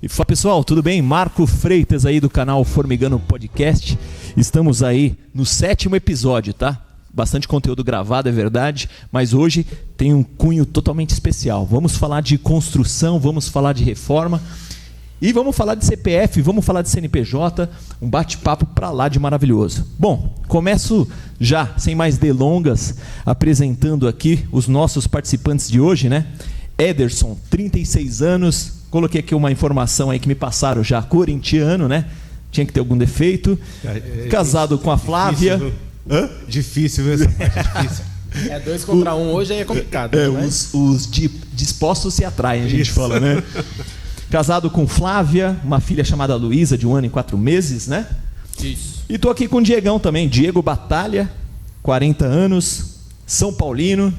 E fala pessoal, tudo bem? Marco Freitas aí do canal Formigano Podcast. Estamos aí no 7º episódio, tá? Bastante conteúdo gravado, é verdade, mas hoje tem um cunho totalmente especial. Vamos falar de construção, vamos falar de reforma e vamos falar de CPF, vamos falar de CNPJ, um bate-papo pra lá de maravilhoso. Bom, começo já, sem mais delongas, apresentando aqui os nossos participantes de hoje, né? Ederson, 36 anos, coloquei aqui uma informação aí que me passaram já, corintiano, né? Tinha que ter algum defeito. Casado com a Flávia. Difícil, viu? Essa parte é difícil. 2 contra 1 hoje aí é complicado. Os dispostos se atraem, a gente fala, né? Casado com Flávia, uma filha chamada Luísa, de 1 ano e 4 meses, né? Isso. E tô aqui com o Diegão também, Diego Batalha, 40 anos, São Paulino.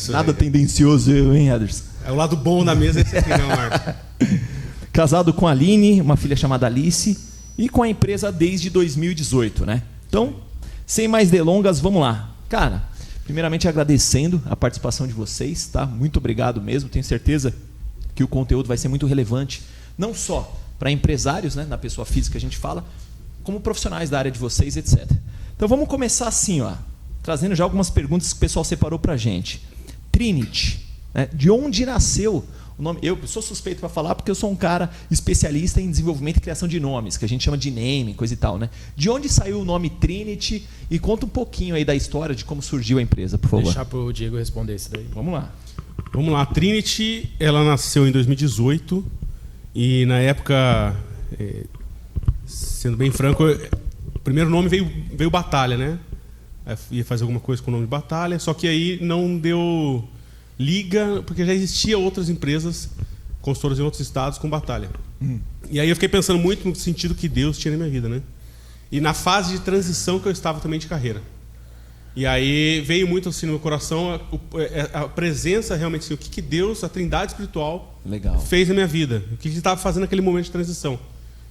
Nada tendencioso, hein, Ederson? É o lado bom da mesa esse aqui, não, Marco? Casado com a Aline, uma filha chamada Alice, e com a empresa desde 2018, né? Então, sem mais delongas, vamos lá. Cara, primeiramente agradecendo a participação de vocês, tá? Muito obrigado mesmo, tenho certeza que o conteúdo vai ser muito relevante, não só para empresários, né, na pessoa física que a gente fala, como profissionais da área de vocês, etc. Então vamos começar assim, ó, trazendo já algumas perguntas que o pessoal separou para a gente. Trinity, né? De onde nasceu o nome? Eu sou suspeito para falar porque eu sou um cara especialista em desenvolvimento e criação de nomes, que a gente chama de naming, coisa e tal, né? De onde saiu o nome Trinity? E conta um pouquinho aí da história de como surgiu a empresa, por favor. Deixar pro Diego responder isso daí. Vamos lá. Vamos lá. A Trinity, ela nasceu em 2018 e na época, sendo bem franco, o primeiro nome veio Batalha, né? Eu ia fazer alguma coisa com o nome Batalha, só que aí não deu liga, porque já existia outras empresas consultoras em outros estados com Batalha. E aí eu fiquei pensando muito no sentido que Deus tinha na minha vida, né? E na fase de transição que eu estava também de carreira. E aí veio muito assim no meu coração a presença realmente, assim, o que Deus, a trindade espiritual, fez na minha vida. O que ele estava fazendo naquele momento de transição.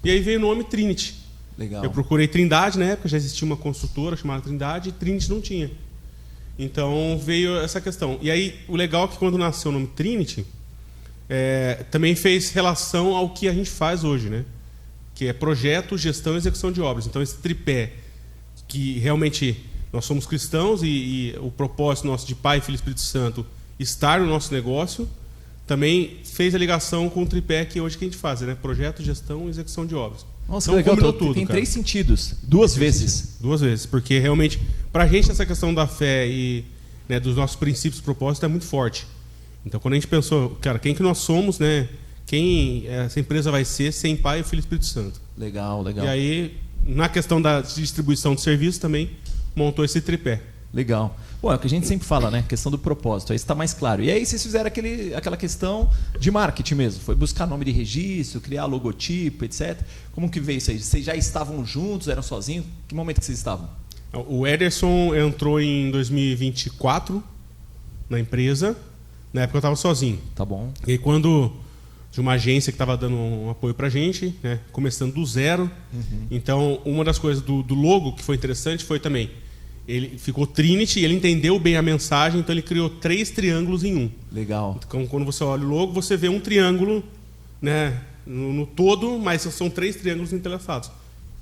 E aí veio o nome Trinity. Legal. Eu procurei Trindade, na época já existia uma construtora chamada Trindade e Trinity não tinha. Então veio essa questão. E aí o legal é que quando nasceu o nome Trinity, também fez relação ao que a gente faz hoje, né? Que é projeto, gestão e execução de obras. Então esse tripé, que realmente nós somos cristãos e o propósito nosso de Pai, Filho e Espírito Santo estar no nosso negócio, também fez a ligação com o tripé que hoje que a gente faz, né? Projeto, gestão e execução de obras. Nossa, então, legal, tudo, tem cara. 3 sentidos, 2 vezes. 2 vezes, porque realmente, pra gente essa questão da fé e, né, dos nossos princípios e propósitos é muito forte. Então quando a gente pensou, cara, quem que nós somos, né? Quem essa empresa vai ser sem Pai, Filho e Espírito Santo. Legal. E aí, na questão da distribuição de serviço também, montou esse tripé. Legal. Bom, é o que a gente sempre fala, né? Questão do propósito. Aí está mais claro. E aí vocês fizeram aquela questão de marketing mesmo. Foi buscar nome de registro, criar logotipo, etc. Como que veio isso aí? Vocês já estavam juntos, eram sozinhos? Que momento que vocês estavam? O Ederson entrou em 2024 na empresa. Na época eu estava sozinho. Tá bom. E aí quando de uma agência que estava dando um apoio para a gente, né? Começando do zero. Então, uma das coisas do logo que foi interessante foi também, ele ficou Trinity, ele entendeu bem a mensagem, então ele criou 3 triângulos em um. Legal. Então, quando você olha o logo, você vê um triângulo, né, no todo, mas são 3 triângulos entrelaçados.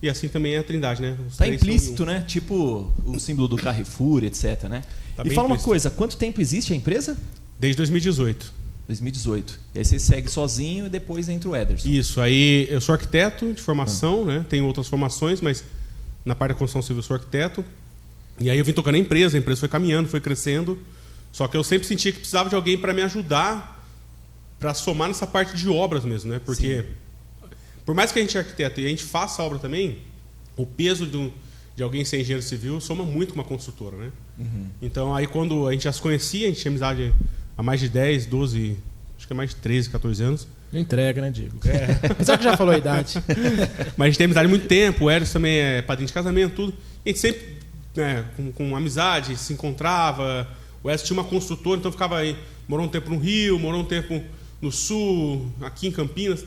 E assim também é a Trindade, né? Está implícito, né? Tipo o símbolo do Carrefour, etc, né? Tá e bem fala uma implícito. coisa, quanto tempo existe a empresa? Desde 2018. 2018. E aí você segue sozinho e depois entra o Ederson. Isso, aí eu sou arquiteto de formação, né? Tenho outras formações, mas na parte da construção civil eu sou arquiteto. E aí eu vim tocando a empresa foi caminhando, foi crescendo. Só que eu sempre sentia que precisava de alguém para me ajudar, para somar nessa parte de obras mesmo, né? Porque por mais que a gente é arquiteto e a gente faça obra também, o peso de alguém ser engenheiro civil soma muito com uma construtora, né? Então aí quando a gente já se conhecia, a gente tinha amizade há mais de 10, 12, acho que é mais de 13, 14 anos. Não entrega, né, Diego? Apesar que já falou a idade. Mas a gente tem amizade há muito tempo, o Eros também é padrinho de casamento, tudo. E a gente sempre, né, com amizade, se encontrava. O Eros tinha uma construtora, então ficava aí, morou um tempo no Rio, morou um tempo no Sul, aqui em Campinas.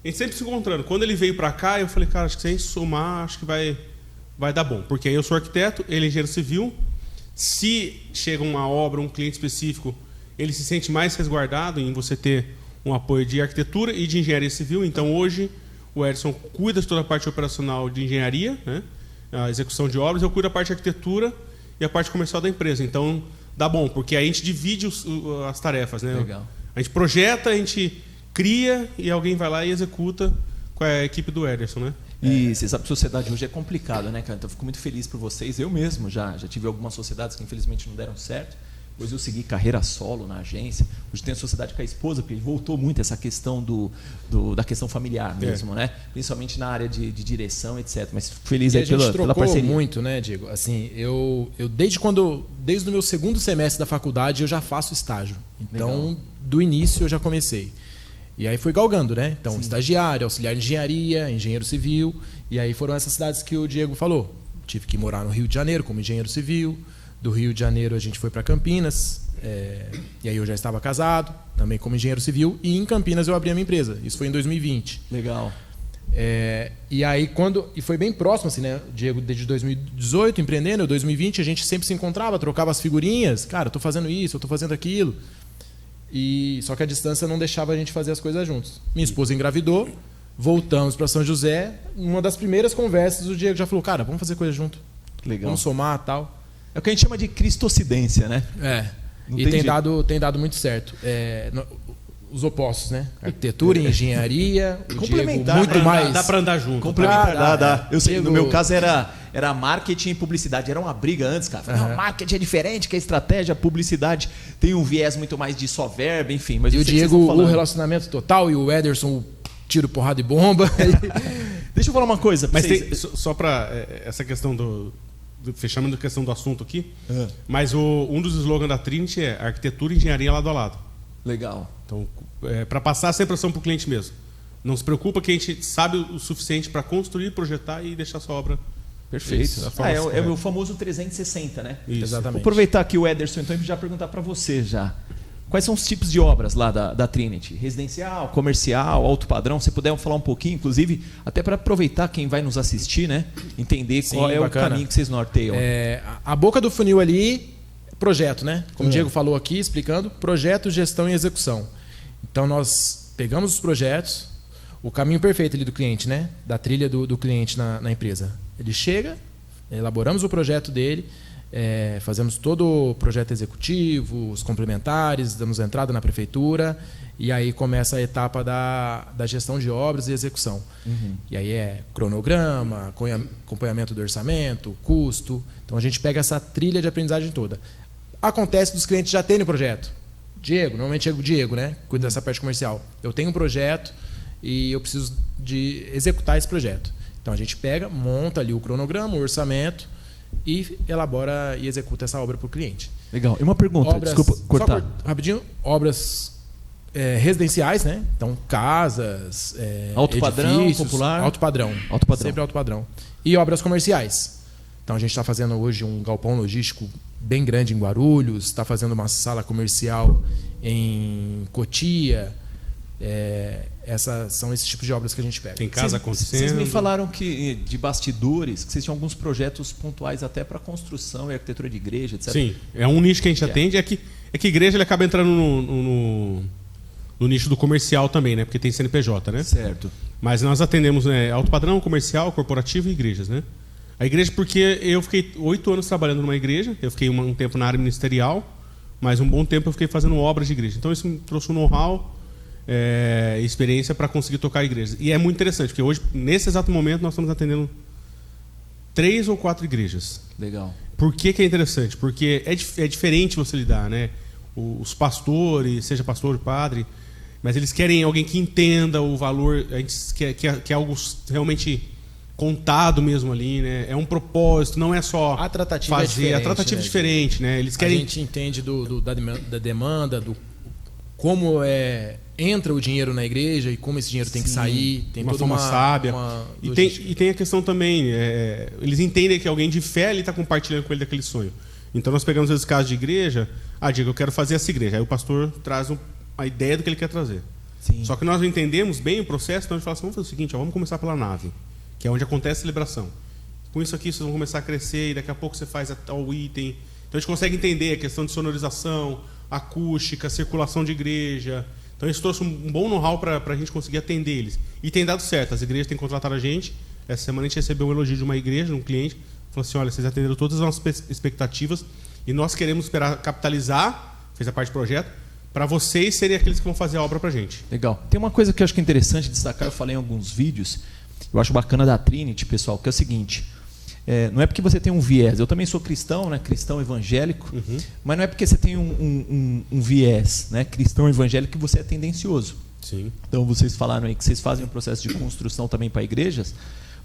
A gente sempre se encontrando. Quando ele veio para cá, eu falei, cara, acho que se a gente somar, acho que vai dar bom. Porque aí eu sou arquiteto, ele é engenheiro civil. Se chega uma obra, um cliente específico, ele se sente mais resguardado em você ter um apoio de arquitetura e de engenharia civil. Então, hoje, o Ederson cuida de toda a parte operacional de engenharia, né? A execução de obras, eu cuido da parte de arquitetura e a parte comercial da empresa. Então, dá bom, porque aí a gente divide as tarefas, né? Legal. A gente projeta, a gente cria e alguém vai lá e executa com a equipe do Ederson, né? E você sabe que sociedade hoje é complicado, né, cara? Então eu fico muito feliz por vocês. Eu mesmo já tive algumas sociedades que infelizmente não deram certo. Depois eu segui carreira solo na agência. Hoje tenho a sociedade com a esposa, porque voltou muito essa questão da questão familiar mesmo, né? Principalmente na área de direção, etc. Mas fico feliz aí pela parceria. Muito, né, Diego? Assim, eu desde o meu segundo semestre da faculdade eu já faço estágio. Então, legal. Do início eu já comecei. E aí fui galgando, né? Então, estagiário, auxiliar de engenharia, engenheiro civil. E aí foram essas cidades que o Diego falou. Tive que morar no Rio de Janeiro como engenheiro civil. Do Rio de Janeiro a gente foi para Campinas. E aí eu já estava casado, também como engenheiro civil. E em Campinas eu abri a minha empresa. Isso foi em 2020. Legal. E aí e foi bem próximo, assim, né? O Diego desde 2018 empreendendo. Em 2020 a gente sempre se encontrava, trocava as figurinhas. Cara, eu estou fazendo isso, eu estou fazendo aquilo. Só que a distância não deixava a gente fazer as coisas juntos. Minha esposa engravidou, voltamos para São José. Uma das primeiras conversas, o Diego já falou: cara, vamos fazer coisa junto. Legal. Vamos somar e tal. É o que a gente chama de cristocidência, né? E tem dado muito certo. Os opostos, né? Arquitetura e engenharia. Complementar. Muito mais. Dá para andar junto. Complementar, dá. Eu sei, no meu caso era marketing e publicidade. Era uma briga antes, cara. Não, marketing é diferente, que a estratégia, a publicidade tem um viés muito mais de só verba, enfim. Mas e o Diego, o relacionamento total, e o Ederson, o tiro, porrada e bomba. Deixa eu falar uma coisa. Mas só para essa questão fechando a questão do assunto aqui, mas um dos slogans da Trinity é arquitetura e engenharia lado a lado. Legal. Então, para passar essa impressão para o cliente mesmo. Não se preocupa que a gente sabe o suficiente para construir, projetar e deixar sua obra. Perfeito. É o famoso 360, né? Isso. Exatamente. Vou aproveitar aqui o Ederson então e já perguntar para você já. Quais são os tipos de obras lá da Trinity? Residencial, comercial, alto padrão? Se puder falar um pouquinho, inclusive, até para aproveitar quem vai nos assistir, né? Entender qual é bacana. O caminho que vocês norteiam. A boca do funil ali, projeto, né? Como o Diego falou aqui, explicando, projeto, gestão e execução. Então nós pegamos os projetos, o caminho perfeito ali do cliente, né? Da trilha do cliente na empresa. Ele chega, elaboramos o projeto dele, fazemos todo o projeto executivo, os complementares, damos entrada na prefeitura e aí começa a etapa da gestão de obras e execução. E aí cronograma, acompanhamento do orçamento, custo. Então a gente pega essa trilha de aprendizagem toda. Acontece dos clientes já terem o projeto. Normalmente é o Diego, né? Cuida dessa parte comercial. Eu tenho um projeto e eu preciso de executar esse projeto. Então a gente pega, monta ali o cronograma, o orçamento e elabora e executa essa obra para o cliente. Legal. E uma pergunta, desculpa cortar. Rapidinho, obras residenciais, né? Então casas, alto padrão, popular. Alto padrão. Sempre alto padrão. E obras comerciais. Então a gente está fazendo hoje um galpão logístico bem grande em Guarulhos, está fazendo uma sala comercial em Cotia. São esses tipos de obras que a gente pega. Tem casa acontecendo. Vocês me falaram que de bastidores, que vocês tinham alguns projetos pontuais até para construção e arquitetura de igreja, etc. Sim, é um nicho que a gente atende. É que a igreja ele acaba entrando no nicho do comercial também, né? Porque tem CNPJ, né? Certo. Mas nós atendemos alto padrão, comercial, corporativo e igrejas, né? A igreja, porque eu fiquei 8 anos trabalhando numa igreja, eu fiquei um tempo na área ministerial, mas um bom tempo eu fiquei fazendo obras de igreja. Então isso me trouxe um know-how, experiência para conseguir tocar igrejas. E é muito interessante, porque hoje, nesse exato momento, nós estamos atendendo 3 ou 4 igrejas. Legal. Por que é interessante? Porque é diferente você lidar, né? Os pastores, seja pastor ou padre, mas eles querem alguém que entenda o valor, a gente quer algo realmente contado mesmo ali, né? É um propósito, não é só a tratativa fazer. A tratativa é diferente, né? Eles querem... A gente entende da demanda, do como entra o dinheiro na igreja e como esse dinheiro tem que sair. Tem toda uma sábia. E tem a questão também, eles entendem que alguém de fé está compartilhando com ele daquele sonho. Então nós pegamos esse caso de igreja, Diego, eu quero fazer essa igreja. Aí o pastor traz a ideia do que ele quer trazer. Sim. Só que nós não entendemos bem o processo, então a gente fala assim, vamos fazer o seguinte, vamos começar pela nave, que é onde acontece a celebração. Com isso aqui, vocês vão começar a crescer e daqui a pouco você faz tal item. Então a gente consegue entender a questão de sonorização, acústica, circulação de igreja. Então isso trouxe um bom know-how para a gente conseguir atender eles. E tem dado certo, as igrejas têm contratado a gente. Essa semana a gente recebeu um elogio de uma igreja, de um cliente, falou assim, olha, vocês atenderam todas as nossas expectativas e nós queremos esperar capitalizar, fez a parte do projeto, para vocês serem aqueles que vão fazer a obra para a gente. Legal. Tem uma coisa que eu acho que é interessante destacar, eu falei em alguns vídeos, eu acho bacana da Trinity, pessoal, que é o seguinte, não é porque você tem um viés, eu também sou cristão, né, cristão evangélico, mas não é porque você tem um viés, né, cristão evangélico, que você é tendencioso. Sim. Então vocês falaram aí que vocês fazem um processo de construção também para igrejas,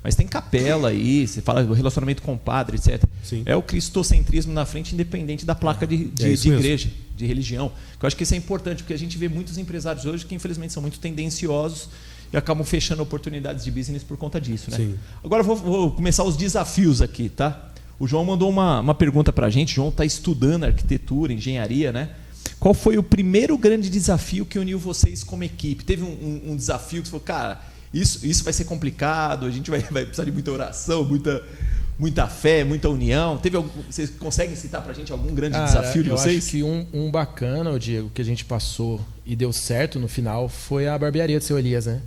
mas tem capela aí, você fala do relacionamento com o padre, etc. Sim. É o cristocentrismo na frente, independente da placa de igreja, de religião. Eu acho que isso é importante, porque a gente vê muitos empresários hoje que infelizmente são muito tendenciosos e acabam fechando oportunidades de business por conta disso, né? Sim. Agora vou começar os desafios aqui, tá? O João mandou uma pergunta para a gente. O João está estudando arquitetura, engenharia, né? Qual foi o primeiro grande desafio que uniu vocês como equipe? Teve um desafio que você falou, cara, isso vai ser complicado, a gente vai precisar de muita oração, muita fé, muita união. Vocês conseguem citar para a gente algum grande desafio de vocês? Eu acho que um bacana, Diego, que a gente passou e deu certo no final foi a barbearia do seu Elias, né?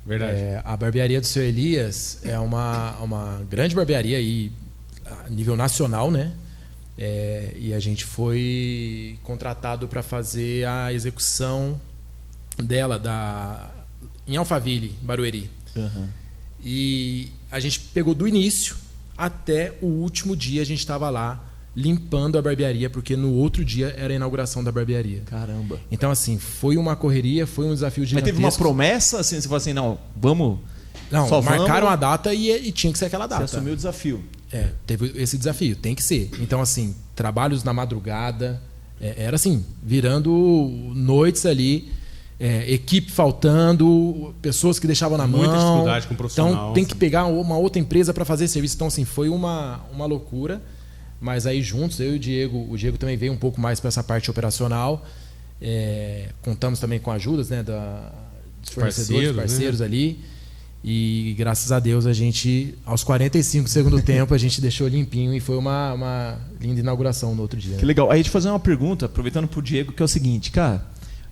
Verdade. A barbearia do seu Elias é uma grande barbearia aí, a nível nacional, né? E a gente foi contratado para fazer a execução dela em Alphaville, Barueri. Uhum. E a gente pegou do início até o último dia, a gente estava lá limpando a barbearia, porque no outro dia era a inauguração da barbearia. Caramba. Então, assim, foi uma correria, foi um desafio gigantesco. Mas teve uma promessa, assim, você falou assim, não, vamos... Não, só marcaram vamos, a data e tinha que ser aquela data. Você assumiu o desafio. Teve esse desafio, tem que ser. Então, assim, trabalhos na madrugada, era assim, virando noites ali, equipe faltando, pessoas que deixavam na mão. Muita dificuldade com o profissional. Então, tem que pegar uma outra empresa para fazer serviço. Então, assim, foi uma loucura. Mas aí juntos, eu e o Diego também veio um pouco mais para essa parte operacional. Contamos também com ajudas, né, dos fornecedores, parceiros, né, ali. E graças a Deus a gente, aos 45 do segundo tempo, a gente deixou limpinho e foi uma linda inauguração no outro dia. Que legal. Aí a gente fazer uma pergunta, aproveitando pro Diego, que é o seguinte, cara,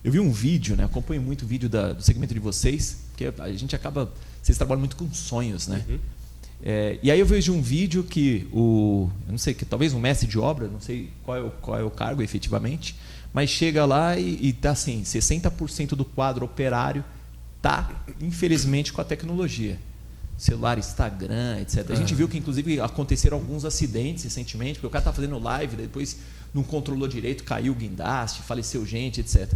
eu vi um vídeo, né? Acompanho muito o vídeo do segmento de vocês, porque a gente acaba, vocês trabalham muito com sonhos, né? Uhum. E aí eu vejo um vídeo que eu não sei, que talvez um mestre de obra, não sei qual é o cargo efetivamente, mas chega lá e tá assim, 60% do quadro operário tá, infelizmente, com a tecnologia. Celular, Instagram, etc. A gente viu que, inclusive, aconteceram alguns acidentes recentemente, porque o cara tá fazendo live, depois não controlou direito, caiu o guindaste, faleceu gente, etc.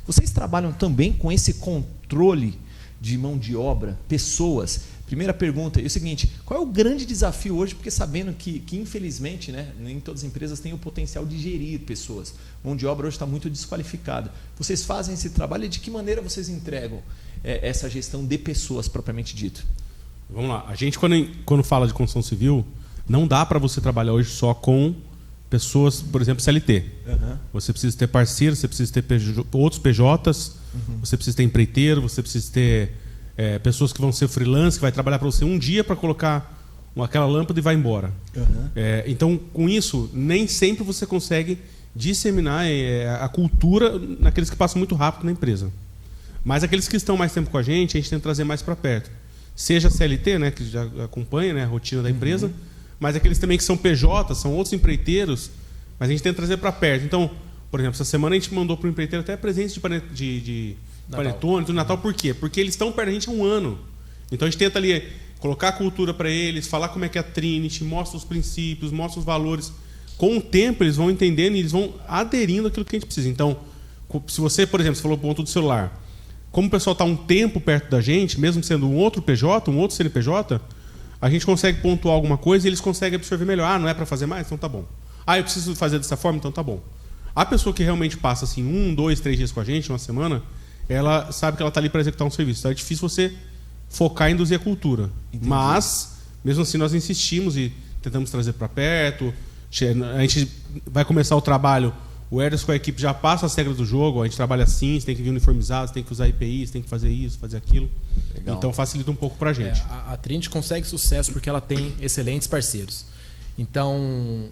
Vocês trabalham também com esse controle de mão de obra, pessoas? Primeira pergunta é o seguinte, qual é o grande desafio hoje? Porque sabendo que infelizmente, né, nem todas as empresas têm o potencial de gerir pessoas. Mão de obra hoje está muito desqualificada. Vocês fazem esse trabalho e de que maneira vocês entregam essa gestão de pessoas propriamente dito? Vamos lá. A gente, quando fala de construção civil, não dá para você trabalhar hoje só com pessoas, por exemplo, CLT. Uhum. Você precisa ter parceiros, você precisa ter outros PJs, você precisa ter empreiteiro, você precisa ter pessoas que vão ser freelance, que vai trabalhar para você um dia para colocar aquela lâmpada e vai embora. Uhum. Então, com isso, nem sempre você consegue disseminar a cultura naqueles que passam muito rápido na empresa. Mas aqueles que estão mais tempo com a gente tenta trazer mais para perto. Seja CLT, né, que já acompanha, né, a rotina da empresa, mas aqueles também que são PJ, são outros empreiteiros, mas a gente tenta trazer para perto. Então, por exemplo, essa semana a gente mandou para o empreiteiro até presentes de panetone, do Natal. Por quê? Porque eles estão perto da gente há um ano. Então a gente tenta ali colocar a cultura para eles, falar como é que é a Trinity, mostra os princípios, mostra os valores. Com o tempo eles vão entendendo e eles vão aderindo àquilo que a gente precisa. Então, se você, por exemplo, você falou o ponto do celular, como o pessoal está um tempo perto da gente, mesmo sendo um outro PJ, um outro CNPJ, a gente consegue pontuar alguma coisa e eles conseguem absorver melhor. Não é para fazer mais? Então tá bom. Eu preciso fazer dessa forma? Então tá bom. A pessoa que realmente passa assim 1, 2, 3 dias com a gente, uma semana, ela sabe que ela está ali para executar um serviço. Então é difícil você focar em induzir a cultura. Entendi. Mas, mesmo assim, nós insistimos e tentamos trazer para perto. A gente vai começar o trabalho, o Ederson com a equipe já passa as regras do jogo, a gente trabalha assim, você tem que vir uniformizado, você tem que usar IPI, você tem que fazer isso, fazer aquilo. Legal. Então facilita um pouco para a gente. A Trinity consegue sucesso porque ela tem excelentes parceiros. Então,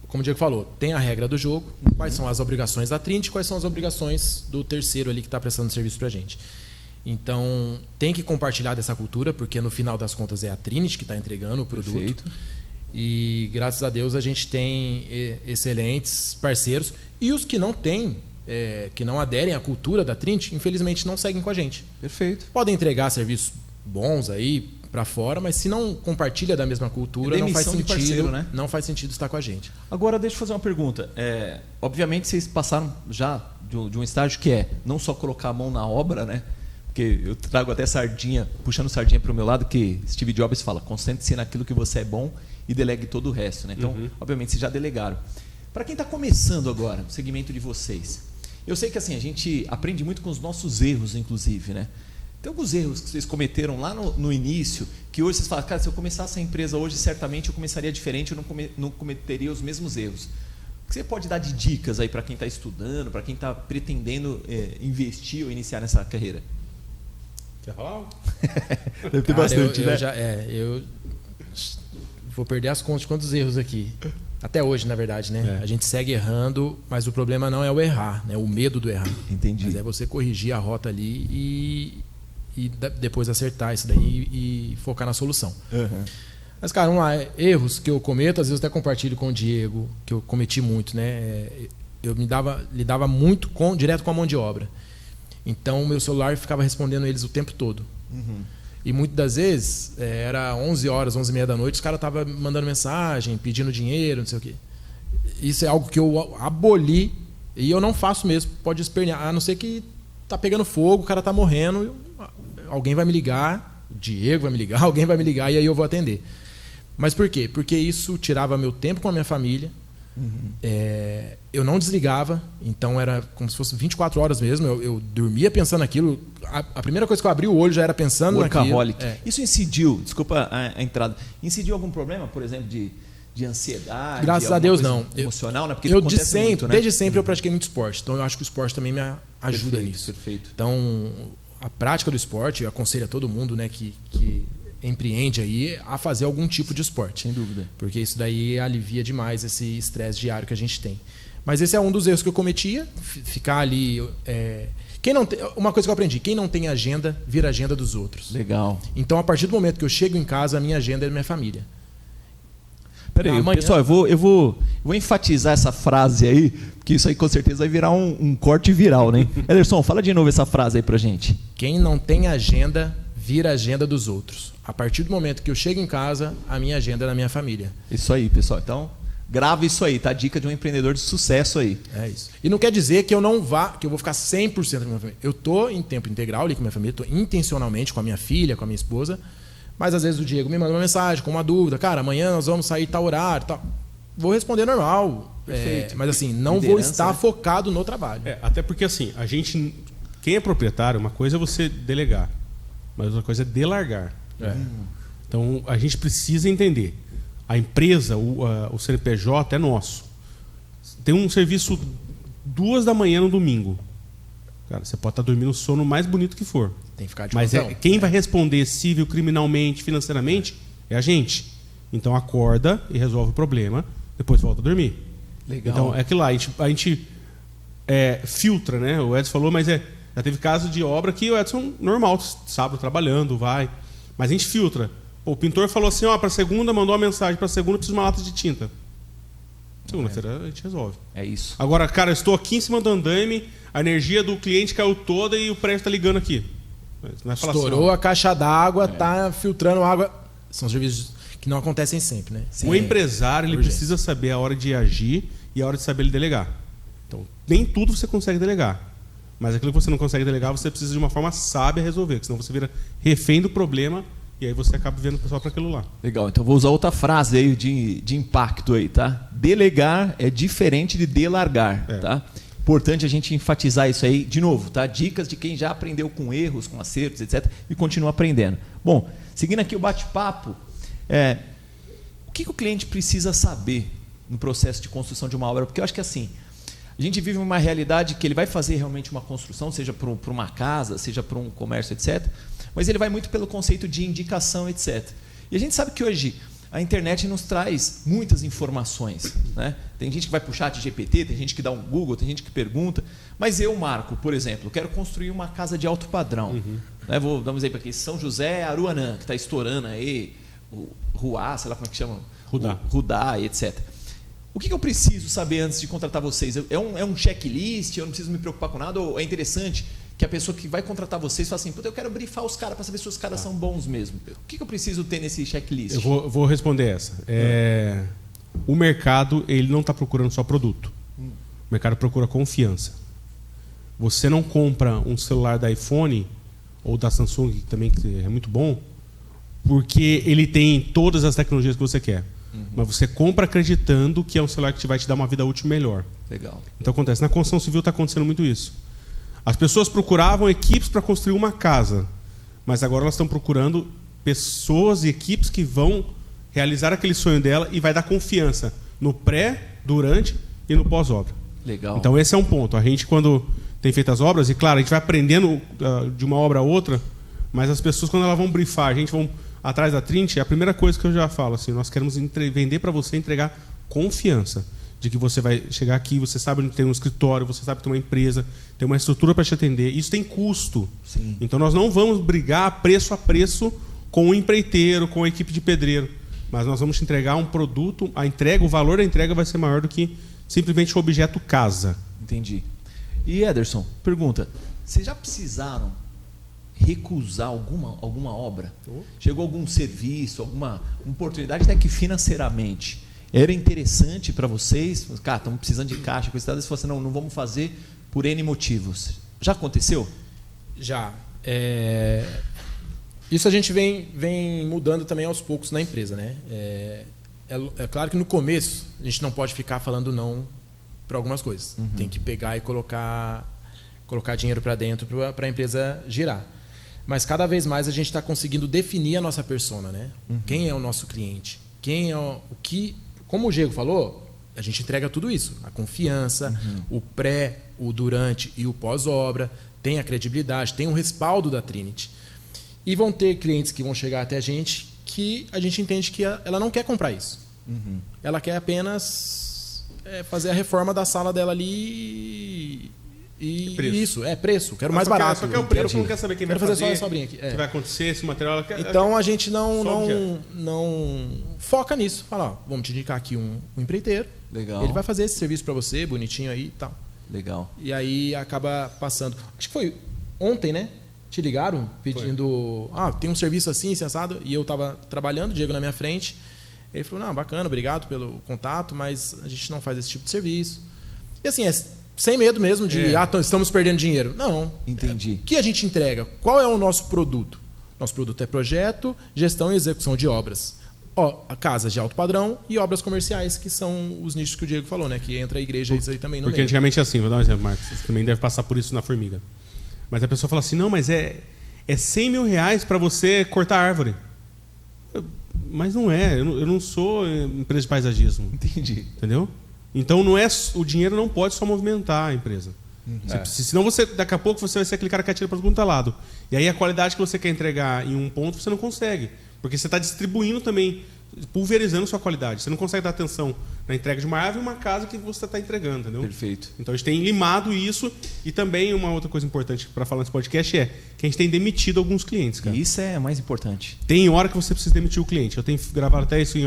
como o Diego falou, tem a regra do jogo, quais são as obrigações da Trinity, quais são as obrigações do terceiro ali que está prestando serviço para a gente. Então, tem que compartilhar dessa cultura, porque no final das contas é a Trinity que está entregando o produto. Perfeito. E graças a Deus a gente tem excelentes parceiros. E os que não têm, que não aderem à cultura da Trinity, infelizmente não seguem com a gente. Perfeito. Podem entregar serviços bons aí para fora, mas se não compartilha da mesma cultura, não faz sentido, parceiro, né? Não faz sentido estar com a gente. Agora, deixa eu fazer uma pergunta. Obviamente, vocês passaram já de um estágio que é não só colocar a mão na obra, né? Porque eu trago até sardinha, puxando sardinha para o meu lado, que Steve Jobs fala, concentre-se naquilo que você é bom e delegue todo o resto, né? Então, obviamente, vocês já delegaram. Para quem está começando agora, o segmento de vocês, eu sei que assim, a gente aprende muito com os nossos erros, inclusive, né? Tem alguns erros que vocês cometeram lá no início, que hoje vocês falam, cara, se eu começasse a empresa hoje, certamente eu começaria diferente, eu não cometeria os mesmos erros. O que você pode dar de dicas aí para quem está estudando, para quem está pretendendo investir ou iniciar nessa carreira? Quer falar? Deve ter bastante, né? Eu vou perder as contas de quantos erros aqui. Até hoje, na verdade, né? A gente segue errando, mas o problema não é o errar, né? O medo do errar. Entendi. Mas é você corrigir a rota ali e depois acertar isso daí e focar na solução. Mas, cara, vamos lá. Erros que eu cometo, às vezes eu até compartilho com o Diego, que eu cometi muito, né? Eu lidava muito direto com a mão de obra. Então, o meu celular ficava respondendo eles o tempo todo. E muitas das vezes, era 11 horas, 11h30 da noite, os caras estavam mandando mensagem, pedindo dinheiro, não sei o quê. Isso é algo que eu aboli e eu não faço mesmo. Pode espernear, a não ser que tá pegando fogo, o cara tá morrendo, alguém vai me ligar, o Diego vai me ligar, alguém vai me ligar e aí eu vou atender. Mas por quê? Porque isso tirava meu tempo com a minha família. Eu não desligava, então era como se fosse 24 horas mesmo. Eu dormia pensando naquilo. A primeira coisa que eu abri o olho já era pensando naquilo. Isso incidiu, desculpa a entrada, incidiu algum problema, por exemplo, de ansiedade? Graças a Deus não. Emocional, né? Porque desde sempre eu pratiquei muito esporte, então eu acho que o esporte também me ajuda nisso. Perfeito. Então, a prática do esporte, eu aconselho a todo mundo, né, que empreende aí a fazer algum tipo de esporte. Sem dúvida. Porque isso daí alivia demais esse estresse diário que a gente tem. Mas esse é um dos erros que eu cometia, ficar ali... uma coisa que eu aprendi, quem não tem agenda, vira agenda dos outros. Legal. Então, a partir do momento que eu chego em casa, a minha agenda é da minha família. Peraí, pessoal, eu vou enfatizar essa frase aí, porque isso aí com certeza vai virar um corte viral, né? Ederson, fala de novo essa frase aí pra gente. Quem não tem agenda, vira agenda dos outros. A partir do momento que eu chego em casa, a minha agenda é da minha família. Isso aí, pessoal. Então, grava isso aí, tá? Dica de um empreendedor de sucesso aí. É isso. E não quer dizer que eu vou ficar 100% com a minha família. Eu tô em tempo integral ali com a minha família, tô intencionalmente com a minha filha, com a minha esposa, mas às vezes o Diego me manda uma mensagem com uma dúvida, cara, amanhã nós vamos sair tal horário, tal. Vou responder normal. Mas assim, não vou estar focado no trabalho. Até porque assim, quem é proprietário, uma coisa é você delegar, mas outra coisa é delargar. Então a gente precisa entender. A empresa, o CNPJ é nosso. Tem um serviço 2 da manhã no domingo. Cara, você pode estar dormindo o sono mais bonito que for. Tem que ficar de Mas quem vai responder civil, criminalmente, financeiramente é a gente. Então acorda e resolve o problema, depois volta a dormir. Legal. Então é aquilo lá, a gente filtra, né? O Edson falou, mas já teve caso de obra que o Edson normal, sábado trabalhando, vai. Mas a gente filtra. O pintor falou assim, para segunda, mandou uma mensagem, para segunda preciso de uma lata de tinta. Segunda-feira a gente resolve. É isso. Agora, cara, eu estou aqui em cima do andaime, a energia do cliente caiu toda e o prédio está ligando aqui. Não é estourou a caixa d'água, tá filtrando água. São serviços que não acontecem sempre, né? O empresário ele precisa saber a hora de agir e a hora de saber ele delegar. Então, nem tudo você consegue delegar. Mas aquilo que você não consegue delegar, você precisa de uma forma sábia resolver, porque senão você vira refém do problema e aí você acaba vendo o pessoal para aquilo lá. Legal, então vou usar outra frase aí de impacto aí, tá? Delegar é diferente de delargar, tá? Importante a gente enfatizar isso aí, de novo, tá? Dicas de quem já aprendeu com erros, com acertos, etc. e continua aprendendo. Bom, seguindo aqui o bate-papo, o que o cliente precisa saber no processo de construção de uma obra? Porque eu acho que assim, a gente vive uma realidade que ele vai fazer realmente uma construção, seja para uma casa, seja para um comércio, etc. Mas ele vai muito pelo conceito de indicação, etc. E a gente sabe que hoje a internet nos traz muitas informações, né? Tem gente que vai para o chat GPT, tem gente que dá um Google, tem gente que pergunta. Mas eu, Marco, por exemplo, quero construir uma casa de alto padrão. Né? Vou dar um exemplo aqui, São José, Aruanã, que está estourando aí, o Ruá, sei lá como é que chama? Rudá, etc. O que eu preciso saber antes de contratar vocês? É um checklist? Eu não preciso me preocupar com nada? Ou é interessante que a pessoa que vai contratar vocês fala assim, eu quero brifar os caras para saber se os caras são bons mesmo. O que eu preciso ter nesse checklist? Eu vou responder essa. O mercado ele não está procurando só produto. O mercado procura confiança. Você não compra um celular da iPhone ou da Samsung, que também é muito bom, porque ele tem todas as tecnologias que você quer. Mas você compra acreditando que é um celular que vai te dar uma vida útil melhor. Legal. Então acontece. Na construção civil está acontecendo muito isso. As pessoas procuravam equipes para construir uma casa, mas agora elas estão procurando pessoas e equipes que vão realizar aquele sonho dela e vai dar confiança no pré, durante e no pós-obra. Legal. Então esse é um ponto. A gente, quando tem feito as obras, e claro, a gente vai aprendendo de uma obra a outra, mas as pessoas, quando elas vão brifar, a gente vão atrás da Trinity, a primeira coisa que eu já falo, assim, nós queremos vender para você, entregar confiança. De que você vai chegar aqui, você sabe onde tem um escritório, você sabe que tem uma empresa, tem uma estrutura para te atender. Isso tem custo. Sim. Então nós não vamos brigar preço a preço com o empreiteiro, com a equipe de pedreiro. Mas nós vamos te entregar um produto, o valor da entrega vai ser maior do que simplesmente o objeto casa. Entendi. E Ederson, pergunta, vocês já precisaram recusar alguma obra? Chegou algum serviço, alguma oportunidade, até que financeiramente era interessante para vocês? Cara, estamos precisando de caixa, coisa e tal. Você falou assim, não vamos fazer por N motivos. Já aconteceu? Já. Isso a gente vem mudando também aos poucos na empresa, né? É claro que no começo a gente não pode ficar falando não para algumas coisas. Tem que pegar e colocar dinheiro para dentro para a empresa girar. Mas cada vez mais a gente está conseguindo definir a nossa persona, né? Quem é o nosso cliente? Quem é o que... Como o Diego falou, a gente entrega tudo isso. A confiança, o pré, o durante e o pós-obra. Tem a credibilidade, tem um respaldo da Trinity. E vão ter clientes que vão chegar até a gente que a gente entende que ela não quer comprar isso. Ela quer apenas fazer a reforma da sala dela ali e preço. Isso, preço. Quero mais barato. Só que é o preço, não quer saber quem vai fazer. Só a sobrinha aqui. O que vai acontecer, esse material... Então a gente não foca nisso. Fala, ó, vamos te indicar aqui um empreiteiro. Legal. Ele vai fazer esse serviço para você, bonitinho aí e tal. Legal. E aí acaba passando. Acho que foi ontem, né? Te ligaram pedindo... tem um serviço assim, sensado. E eu estava trabalhando, o Diego na minha frente. Ele falou, não, bacana, obrigado pelo contato, mas a gente não faz esse tipo de serviço. E assim, sem medo mesmo de, estamos perdendo dinheiro. Não. Entendi. O que a gente entrega? Qual é o nosso produto? Nosso produto é projeto, gestão e execução de obras. Casas de alto padrão e obras comerciais, que são os nichos que o Diego falou, né? Que entra a igreja isso aí também no Porque meio. antigamente é assim, vou dar um exemplo, Marcos. Você também deve passar por isso na Formiga. Mas a pessoa fala assim, não, mas é 100 mil reais para você cortar árvore. Mas não é, eu não sou empresa de paisagismo. Entendi. Entendeu? Então o dinheiro não pode só movimentar a empresa. Senão daqui a pouco você vai ser aquele cara que atira para todo lado. E aí a qualidade que você quer entregar em um ponto você não consegue. Porque você está distribuindo também, pulverizando sua qualidade. Você não consegue dar atenção na entrega de uma árvore e uma casa que você está entregando, entendeu? Perfeito. Então a gente tem limado isso. E também uma outra coisa importante para falar nesse podcast é que a gente tem demitido alguns clientes, cara. Isso é mais importante. Tem hora que você precisa demitir o cliente. Eu tenho gravado até isso em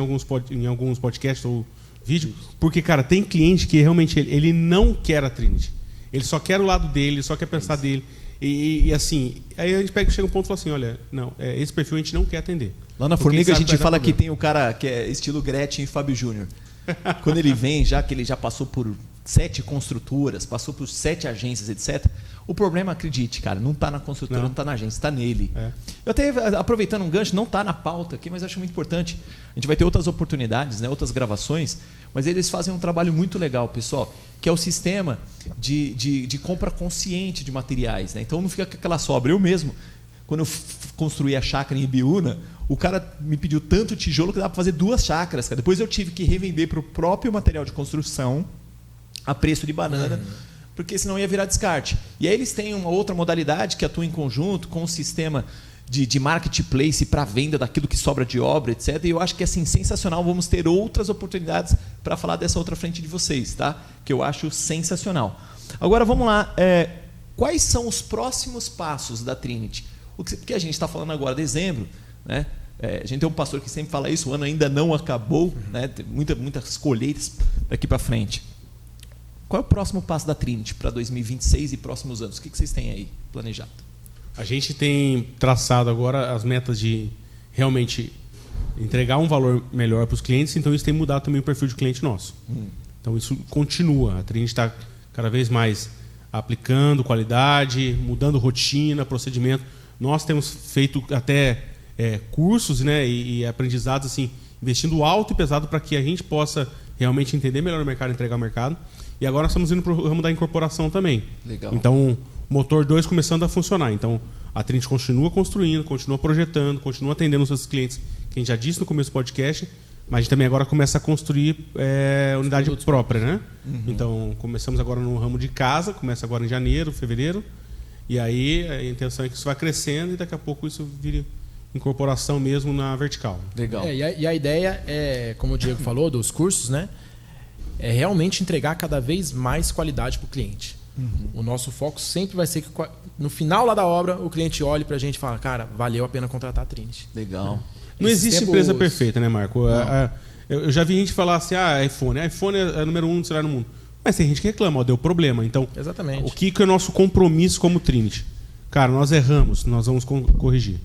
alguns podcasts ou vídeo, porque, cara, tem cliente que realmente ele não quer a Trinity. Ele só quer o lado dele, só quer pensar dele. E assim, aí a gente chega um ponto e fala assim, olha, não, esse perfil a gente não quer atender. Lá na Formiga a gente fala que tem o cara que é estilo Gretchen e Fábio Júnior. Quando ele vem, já que ele já passou por 7 construtoras, passou por 7 agências, etc. O problema, acredite, cara, não está na construtora, não está na agência, está nele. Eu até, aproveitando um gancho, não está na pauta aqui, mas acho muito importante. A gente vai ter outras oportunidades, né, outras gravações, mas eles fazem um trabalho muito legal, pessoal, que é o sistema de compra consciente de materiais. Né? Então não fica com aquela sobra. Eu mesmo, quando eu construí a chácara em Ibiúna, o cara me pediu tanto tijolo que dava para fazer 2 chácaras. Cara. Depois eu tive que revender para o próprio material de construção a preço de banana, porque senão ia virar descarte. E aí eles têm uma outra modalidade que atua em conjunto com um sistema de marketplace para venda daquilo que sobra de obra, etc. E eu acho que assim, sensacional. Vamos ter outras oportunidades para falar dessa outra frente de vocês, tá? Que eu acho sensacional. Agora vamos lá. Quais são os próximos passos da Trinity? Porque a gente está falando agora de dezembro, né? A gente tem um pastor que sempre fala isso, o ano ainda não acabou, né? Tem muitas colheitas daqui para frente. Qual é o próximo passo da Trinity para 2026 e próximos anos? O que vocês têm aí planejado? A gente tem traçado agora as metas de realmente entregar um valor melhor para os clientes, então isso tem mudado também o perfil de cliente nosso. Então isso continua. A Trinity está cada vez mais aplicando qualidade, mudando rotina, procedimento. Nós temos feito até cursos, né, e aprendizados assim, investindo alto e pesado para que a gente possa realmente entender melhor o mercado e entregar o mercado. E agora nós estamos indo para o ramo da incorporação também. Legal. Então, motor 2 começando a funcionar. Então, a Trinity continua construindo, continua projetando, continua atendendo os seus clientes, que a gente já disse no começo do podcast, mas a gente também agora começa a construir unidade própria, né? Então, começamos agora no ramo de casa, começa agora em janeiro, fevereiro, e aí a intenção é que isso vá crescendo e daqui a pouco isso vire incorporação mesmo na vertical. Legal. E a ideia é, como o Diego falou, dos cursos, né? É realmente entregar cada vez mais qualidade para o cliente. O nosso foco sempre vai ser que no final lá da obra o cliente olhe para a gente e fala, cara, valeu a pena contratar a Trinity. Legal. Não existe empresa perfeita, né, Marco? Eu já vi gente falar assim, iPhone é número 1 do celular no mundo. Mas tem gente que reclama, deu problema. Então, exatamente. O que é o nosso compromisso como Trinity? Cara, nós erramos, nós vamos corrigir.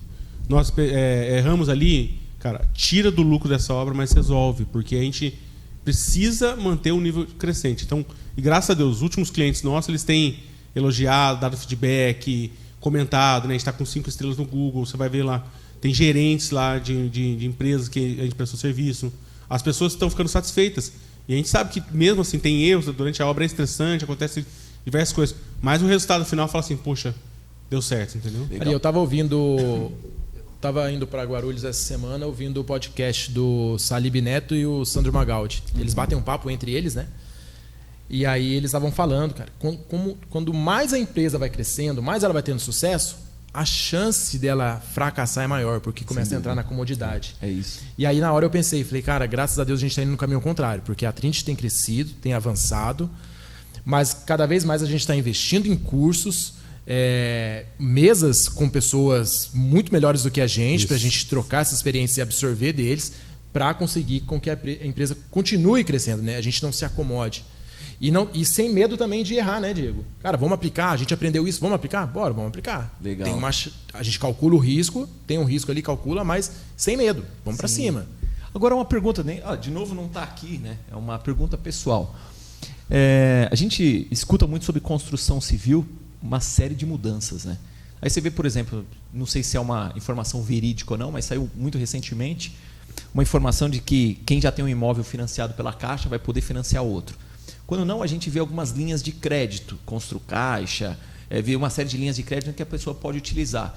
Nós erramos ali, cara, tira do lucro dessa obra, mas resolve, porque a gente precisa manter o nível crescente. Então, e graças a Deus, os últimos clientes nossos, eles têm elogiado, dado feedback, comentado, né? A gente está com 5 estrelas no Google, você vai ver lá, tem gerentes lá de empresas que a gente prestou serviço. As pessoas estão ficando satisfeitas. E a gente sabe que mesmo assim tem erros, durante a obra é estressante, acontece diversas coisas. Mas o resultado final fala assim, poxa, deu certo, entendeu? Ali, eu estava indo para Guarulhos essa semana ouvindo o podcast do Salib Neto e o Sandro Magaldi. Eles batem um papo entre eles, né? E aí eles estavam falando, cara, quando mais a empresa vai crescendo, mais ela vai tendo sucesso, a chance dela fracassar é maior, porque começa a entrar na comodidade. É isso. E aí na hora eu pensei, falei, cara, graças a Deus a gente está indo no caminho contrário, porque a Trinity tem crescido, tem avançado, mas cada vez mais a gente está investindo em cursos, mesas com pessoas muito melhores do que a gente, para a gente trocar essa experiência e absorver deles, para conseguir com que a empresa continue crescendo, né? A gente não se acomode. E sem medo também de errar, né, Diego? Cara, vamos aplicar, a gente aprendeu isso, vamos aplicar? Bora, vamos aplicar. Legal. A gente calcula o risco, tem um risco ali, calcula, mas sem medo, vamos para cima. Agora uma pergunta, de novo não está aqui, né? É uma pergunta pessoal. A gente escuta muito sobre construção civil, uma série de mudanças, né? Aí você vê, por exemplo, não sei se é uma informação verídica ou não, mas saiu muito recentemente uma informação de que quem já tem um imóvel financiado pela Caixa vai poder financiar outro. Quando não, a gente vê algumas linhas de crédito, Construcaixa, vê uma série de linhas de crédito que a pessoa pode utilizar.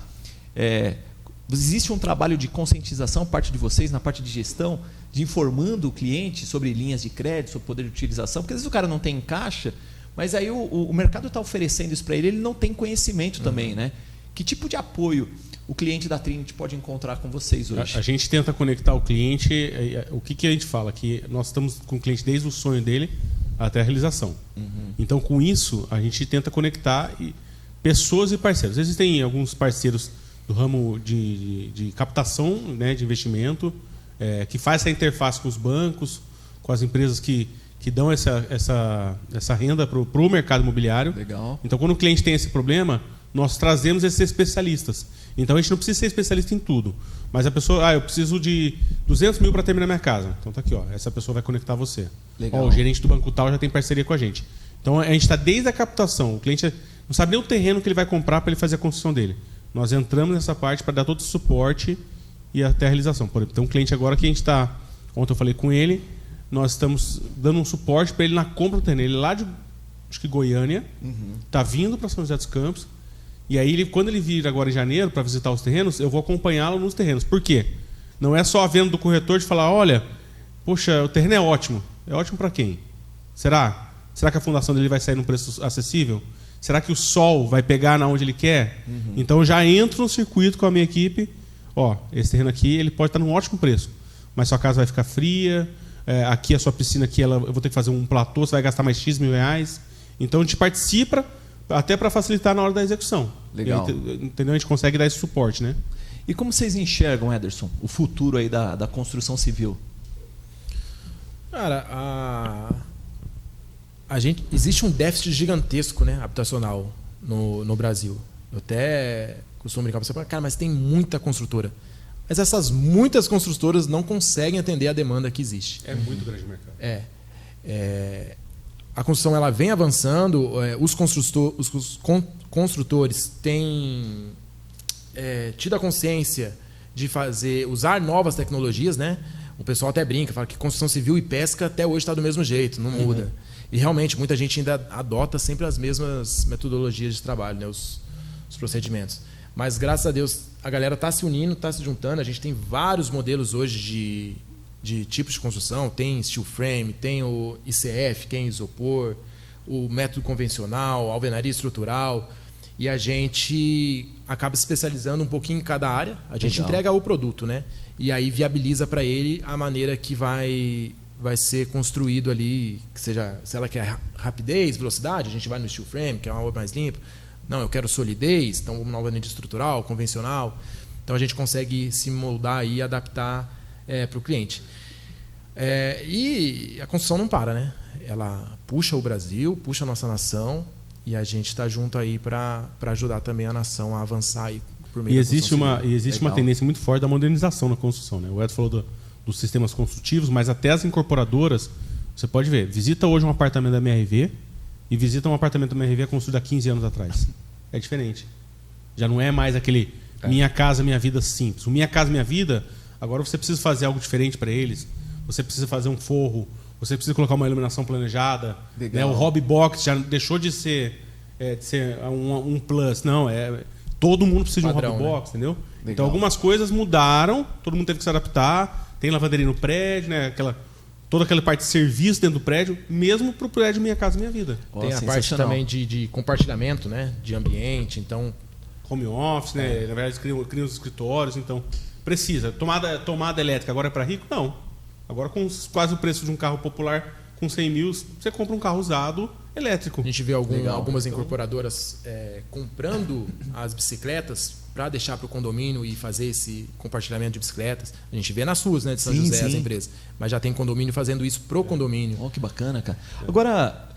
Existe um trabalho de conscientização parte de vocês, na parte de gestão, de informando o cliente sobre linhas de crédito, sobre poder de utilização, porque às vezes o cara não tem em caixa, mas aí o mercado está oferecendo isso para ele, ele não tem conhecimento também, né? Que tipo de apoio o cliente da Trinity pode encontrar com vocês hoje? A gente tenta conectar o cliente, o que a gente fala? Que nós estamos com o cliente desde o sonho dele até a realização. Então, com isso, a gente tenta conectar pessoas e parceiros. Existem alguns parceiros do ramo de captação, né, de investimento, que faz essa interface com os bancos, com as empresas que dão essa renda para o mercado imobiliário. Legal. Então, quando o cliente tem esse problema, nós trazemos esses especialistas. Então, a gente não precisa ser especialista em tudo. Mas a pessoa, eu preciso de 200 mil para terminar minha casa. Então, tá aqui, essa pessoa vai conectar você. Legal. O gerente do banco tal já tem parceria com a gente. Então, a gente está desde a captação. O cliente não sabe nem o terreno que ele vai comprar para ele fazer a construção dele. Nós entramos nessa parte para dar todo o suporte e até a realização. Por exemplo, tem um cliente agora que a gente está... Ontem eu falei com ele, nós estamos dando um suporte para ele na compra do terreno. Ele lá de, acho que Goiânia, está vindo para São José dos Campos. E aí, quando ele vir agora em janeiro para visitar os terrenos, eu vou acompanhá-lo nos terrenos. Por quê? Não é só a venda do corretor de falar, olha, poxa, o terreno é ótimo. É ótimo para quem? Será? Será que a fundação dele vai sair num preço acessível? Será que o sol vai pegar na onde ele quer? Então eu já entro no circuito com a minha equipe. Ó, esse terreno aqui ele pode estar num ótimo preço, mas sua casa vai ficar fria. Aqui a sua piscina aqui, eu vou ter que fazer um platô, você vai gastar mais X mil reais. Então a gente participa até para facilitar na hora da execução. Legal. Entendeu? A gente consegue dar esse suporte, né? E como vocês enxergam, Ederson, o futuro aí da construção civil? Cara, existe um déficit gigantesco, né, habitacional no Brasil. Eu até costumo brincar para você, cara, mas tem muita construtora. Mas essas muitas construtoras não conseguem atender a demanda que existe. É muito grande o mercado. A construção ela vem avançando, os construtores têm tido a consciência de usar novas tecnologias, né? O pessoal até brinca, fala que construção civil e pesca até hoje está do mesmo jeito, não muda. E realmente muita gente ainda adota sempre as mesmas metodologias de trabalho, né? Os procedimentos. Mas graças a Deus a galera está se unindo, está se juntando. A gente tem vários modelos hoje de tipos de construção. Tem steel frame, tem o ICF, tem isopor, o método convencional, alvenaria estrutural. E a gente acaba se especializando um pouquinho em cada área. A gente entrega o produto, né? E aí viabiliza para ele a maneira que vai ser construído ali, que seja, se ela quer rapidez, velocidade, a gente vai no steel frame, que é uma obra mais limpa. Não, eu quero solidez, então vamos na alvenaria estrutural, convencional. Então a gente consegue se moldar e adaptar para o cliente. E a construção não para, né? Ela puxa o Brasil, puxa a nossa nação, e a gente está junto aí para ajudar também a nação a avançar aí por meio da construção civil. Existe uma tendência muito forte da modernização na construção, né? O Ed falou dos sistemas construtivos, mas até as incorporadoras, você pode ver, visita hoje um apartamento da MRV e visita um apartamento da MRV construído há 15 anos atrás. É diferente. Já não é mais aquele minha casa, minha vida simples. O minha casa, minha vida, agora você precisa fazer algo diferente para eles. Você precisa fazer um forro, você precisa colocar uma iluminação planejada. Né? O hobby box já deixou de ser um plus. Não, todo mundo precisa padrão, de um hobby box, né? entendeu? Legal. Então algumas coisas mudaram, todo mundo teve que se adaptar. Tem lavanderia no prédio, né? Toda aquela parte de serviço dentro do prédio, mesmo para o prédio Minha Casa Minha Vida. Tem a parte também de compartilhamento, né? De ambiente, então... Home office, né? Na verdade, criam os escritórios, então... Precisa. Tomada elétrica agora é para rico? Não. Agora, com quase o preço de um carro popular, com 100 mil, você compra um carro usado elétrico. A gente vê algumas incorporadoras comprando as bicicletas para deixar para o condomínio e fazer esse compartilhamento de bicicletas. A gente vê nas ruas, né, de São José, as empresas. Mas já tem condomínio fazendo isso pro condomínio. Oh, que bacana, cara. Agora,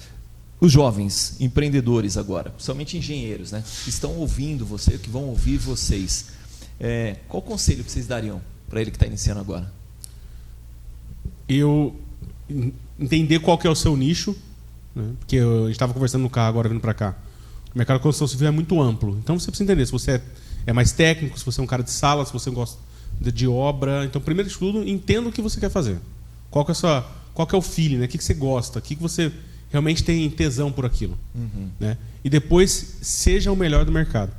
os jovens empreendedores agora, principalmente engenheiros, né, que estão ouvindo você, que vão ouvir vocês, qual conselho que vocês dariam para ele que está iniciando agora? Eu entender qual que é o seu nicho, né? Porque a gente estava conversando no carro agora vindo para cá. O mercado de construção civil é muito amplo. Então você precisa entender se você é mais técnico, se você é um cara de sala, se você gosta de obra. Então, primeiro de tudo, entenda o que você quer fazer. Qual que é o feeling, né? O que você gosta, o que você realmente tem tesão por aquilo. Né? E depois, seja o melhor do mercado.